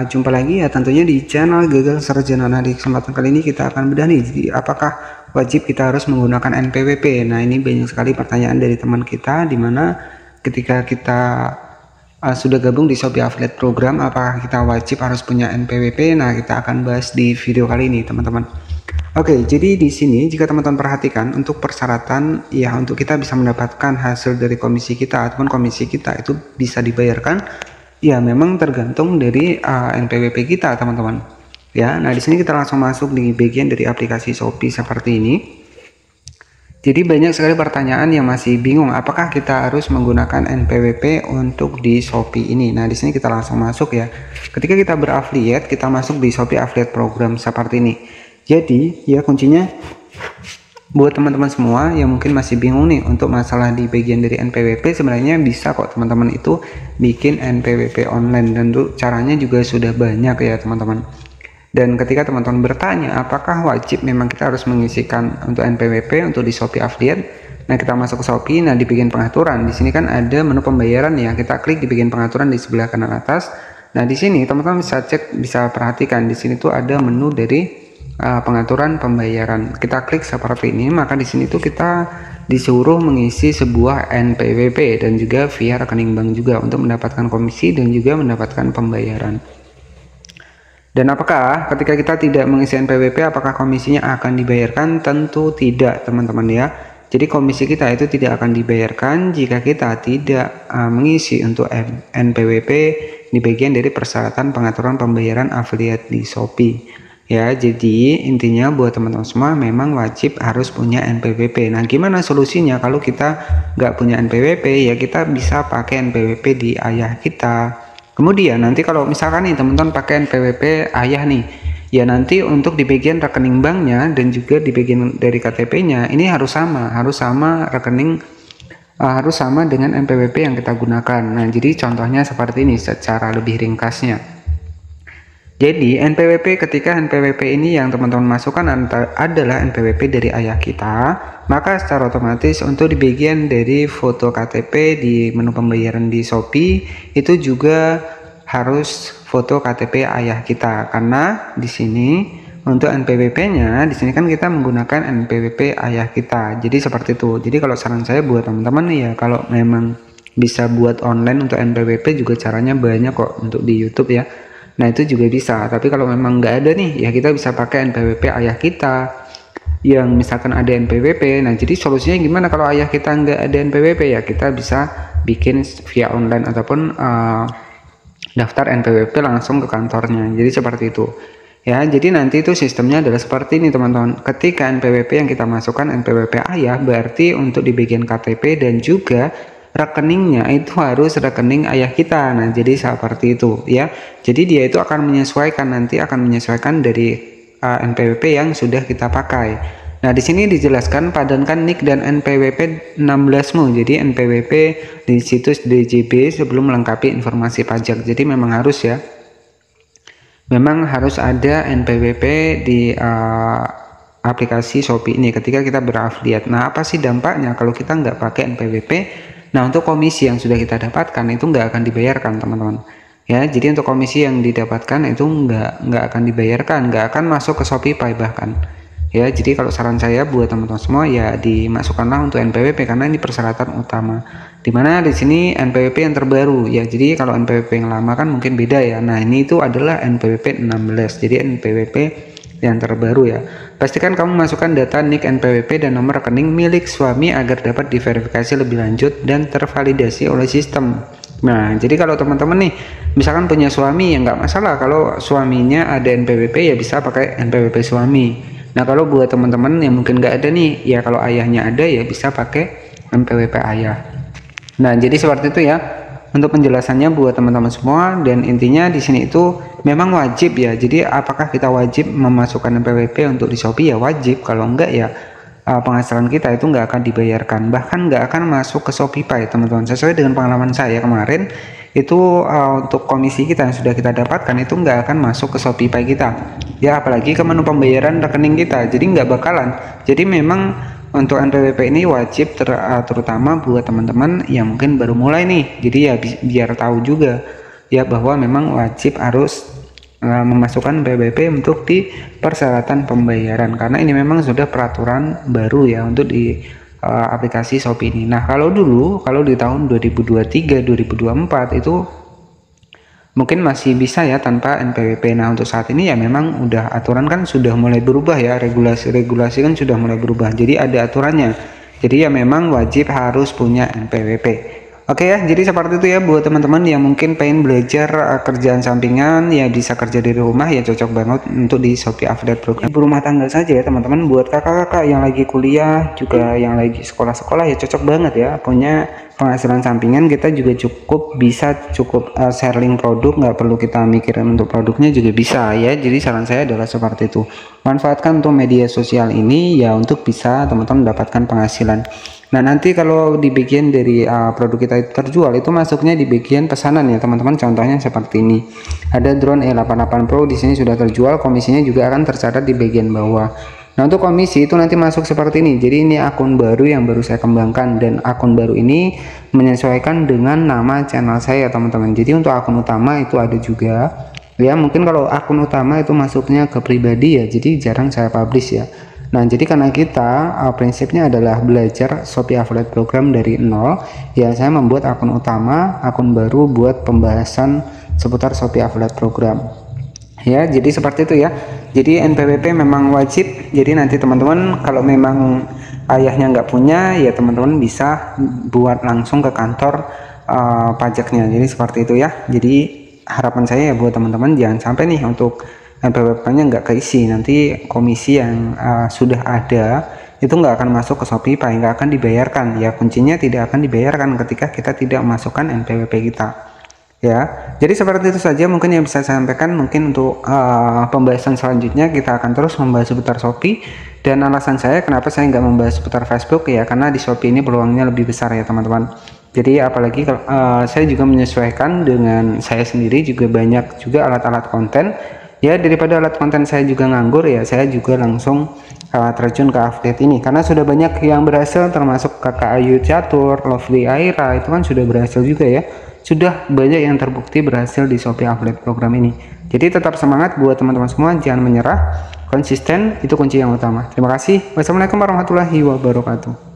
Jumpa lagi ya tentunya di channel Gagal Sarjana. Nah, di kesempatan kali ini kita akan bedah nih, jadi apakah wajib kita harus menggunakan NPWP. Nah, ini banyak sekali pertanyaan dari teman kita, dimana ketika kita sudah gabung di Shopee Affiliate Program, apakah kita wajib harus punya NPWP. Nah, kita akan bahas di video kali ini teman-teman. Oke, jadi di sini jika teman-teman perhatikan untuk persyaratan ya, untuk kita bisa mendapatkan hasil dari komisi kita ataupun komisi kita itu bisa dibayarkan, ya memang tergantung dari NPWP kita teman-teman ya. Nah, di sini kita langsung masuk di bagian dari aplikasi Shopee seperti ini. Jadi banyak sekali pertanyaan yang masih bingung apakah kita harus menggunakan NPWP untuk di Shopee ini. Nah, di sini kita langsung masuk ya. Ketika kita berafiliat, kita masuk di Shopee Affiliate Program seperti ini. Jadi ya kuncinya buat teman-teman semua yang mungkin masih bingung nih untuk masalah di bagian dari NPWP, sebenarnya bisa kok teman-teman itu bikin NPWP online, dan caranya juga sudah banyak ya teman-teman. Dan ketika teman-teman bertanya apakah wajib memang kita harus mengisikan untuk NPWP untuk di Shopee Affiliate, nah kita masuk ke Shopee. Nah, di bagian pengaturan di sini kan ada menu pembayaran ya, kita klik di bagian pengaturan di sebelah kanan atas. Nah, di sini teman-teman bisa cek, bisa perhatikan di sini tuh ada menu dari pengaturan pembayaran. Kita klik seperti ini, maka di sini tuh kita disuruh mengisi sebuah NPWP dan juga via rekening bank juga untuk mendapatkan komisi dan juga mendapatkan pembayaran. Dan apakah ketika kita tidak mengisi NPWP apakah komisinya akan dibayarkan? Tentu tidak teman-teman ya. Jadi komisi kita itu tidak akan dibayarkan jika kita tidak mengisi untuk NPWP di bagian dari persyaratan pengaturan pembayaran afiliat di Shopee. Ya, jadi intinya buat teman-teman semua memang wajib harus punya NPWP. Nah, gimana solusinya kalau kita nggak punya NPWP? Ya kita bisa pakai NPWP di ayah kita. Kemudian nanti kalau misalkan nih teman-teman pakai NPWP ayah nih, ya nanti untuk di bagian rekening banknya dan juga di bagian dari KTP-nya ini harus sama rekening, harus sama dengan NPWP yang kita gunakan. Nah, jadi contohnya seperti ini secara lebih ringkasnya. Jadi NPWP, ketika NPWP ini yang teman-teman masukkan adalah NPWP dari ayah kita, maka secara otomatis untuk di bagian dari foto KTP di menu pembayaran di Shopee itu juga harus foto KTP ayah kita, karena di sini untuk NPWP-nya di sini kan kita menggunakan NPWP ayah kita. Jadi seperti itu. Jadi kalau saran saya buat teman-teman ya, kalau memang bisa buat online untuk NPWP juga caranya banyak kok untuk di YouTube ya. Nah, itu juga bisa, tapi kalau memang nggak ada nih ya kita bisa pakai NPWP ayah kita yang misalkan ada NPWP. Nah, jadi solusinya gimana kalau ayah kita nggak ada NPWP? Ya kita bisa bikin via online ataupun daftar NPWP langsung ke kantornya. Jadi seperti itu ya. Jadi nanti itu sistemnya adalah seperti ini teman-teman. Ketika NPWP yang kita masukkan NPWP ayah, berarti untuk di bagian KTP dan juga rekeningnya itu harus rekening ayah kita. Nah, jadi seperti itu ya. Jadi dia itu akan menyesuaikan dari NPWP yang sudah kita pakai. Nah, di sini dijelaskan padankan NIK dan NPWP 16-mu. Jadi NPWP di situs DJB sebelum melengkapi informasi pajak. Jadi memang harus ya. Memang harus ada NPWP di aplikasi Shopee ini ketika kita berafiliat. Nah, apa sih dampaknya kalau kita nggak pakai NPWP? Nah, untuk komisi yang sudah kita dapatkan itu nggak akan dibayarkan teman-teman ya. Jadi untuk komisi yang didapatkan itu nggak akan dibayarkan, nggak akan masuk ke Shopee bahkan ya. Jadi kalau saran saya buat teman-teman semua ya dimasukkanlah untuk NPWP, karena ini persyaratan utama. Dimana di sini NPWP yang terbaru ya. Jadi kalau NPWP yang lama kan mungkin beda ya. Nah, ini itu adalah NPWP 16, jadi NPWP yang terbaru ya. Pastikan kamu masukkan data NIK, NPWP, dan nomor rekening milik suami agar dapat diverifikasi lebih lanjut dan tervalidasi oleh sistem. Nah, jadi kalau teman-teman nih misalkan punya suami ya nggak masalah, kalau suaminya ada NPWP ya bisa pakai NPWP suami. Nah, kalau buat teman-teman yang mungkin nggak ada nih ya, kalau ayahnya ada ya bisa pakai NPWP ayah. Nah, jadi seperti itu ya untuk penjelasannya buat teman-teman semua. Dan intinya di sini itu memang wajib ya. Jadi apakah kita wajib memasukkan NPWP untuk di Shopee? Ya wajib. Kalau enggak ya penghasilan kita itu nggak akan dibayarkan, bahkan nggak akan masuk ke Shopee teman-teman. Sesuai dengan pengalaman saya kemarin itu untuk komisi kita yang sudah kita dapatkan itu nggak akan masuk ke Shopee kita ya, apalagi ke menu pembayaran rekening kita. Jadi nggak bakalan. Jadi memang untuk NPWP ini wajib terutama buat teman-teman yang mungkin baru mulai nih. Jadi ya biar tahu juga ya bahwa memang wajib harus memasukkan NPWP untuk di persyaratan pembayaran, karena ini memang sudah peraturan baru ya untuk di aplikasi Shopee ini. Nah, kalau dulu, kalau di tahun 2023 2024 itu mungkin masih bisa ya tanpa NPWP. Nah, untuk saat ini ya memang udah aturan kan sudah mulai berubah ya, regulasi kan sudah mulai berubah, jadi ada aturannya, jadi ya memang wajib harus punya NPWP. Oke ya, jadi seperti itu ya buat teman-teman yang mungkin pengen belajar kerjaan sampingan, ya bisa kerja dari rumah, ya cocok banget untuk di Shopee Affiliate Program. Ibu rumah tangga saja ya teman-teman, buat kakak-kakak yang lagi kuliah juga yang lagi sekolah-sekolah ya cocok banget ya, punya penghasilan sampingan. Kita juga cukup share link produk, nggak perlu kita mikirin untuk produknya juga bisa ya. Jadi saran saya adalah seperti itu, manfaatkan untuk media sosial ini ya untuk bisa teman-teman mendapatkan penghasilan. Nah, nanti kalau di bagian dari produk kita terjual itu masuknya di bagian pesanan ya teman-teman. Contohnya seperti ini, ada drone E88 Pro di sini sudah terjual, komisinya juga akan tercatat di bagian bawah. Nah, untuk komisi itu nanti masuk seperti ini. Jadi ini akun baru yang baru saya kembangkan, dan akun baru ini menyesuaikan dengan nama channel saya teman-teman. Jadi untuk akun utama itu ada juga ya, mungkin kalau akun utama itu masuknya ke pribadi ya, jadi jarang saya publish ya. Nah, jadi karena kita prinsipnya adalah belajar Shopee Affiliate Program dari nol ya, saya membuat akun utama, akun baru buat pembahasan seputar Shopee Affiliate Program ya. Jadi seperti itu ya. Jadi NPWP memang wajib. Jadi nanti teman-teman kalau memang ayahnya nggak punya ya, teman-teman bisa buat langsung ke kantor pajaknya. Jadi seperti itu ya. Jadi harapan saya ya buat teman-teman jangan sampai nih untuk NPWP-nya nggak keisi, nanti komisi yang sudah ada itu nggak akan masuk ke Shopee Pay, nggak akan dibayarkan ya, kuncinya tidak akan dibayarkan ketika kita tidak memasukkan NPWP kita ya. Jadi seperti itu saja mungkin yang bisa saya sampaikan. Mungkin untuk pembahasan selanjutnya kita akan terus membahas seputar Shopee, dan alasan saya kenapa saya nggak membahas seputar Facebook ya, karena di Shopee ini peluangnya lebih besar ya teman-teman. Jadi apalagi saya juga menyesuaikan dengan saya sendiri, juga banyak juga alat-alat konten ya, daripada alat konten saya juga nganggur ya, saya juga langsung terjun ke affiliate ini karena sudah banyak yang berhasil, termasuk Kakak Ayu Catur, Lovely Aira, itu kan sudah berhasil juga ya, sudah banyak yang terbukti berhasil di Shopee Affiliate Program ini. Jadi tetap semangat buat teman-teman semua, jangan menyerah, konsisten itu kunci yang utama. Terima kasih. Wassalamualaikum warahmatullahi wabarakatuh.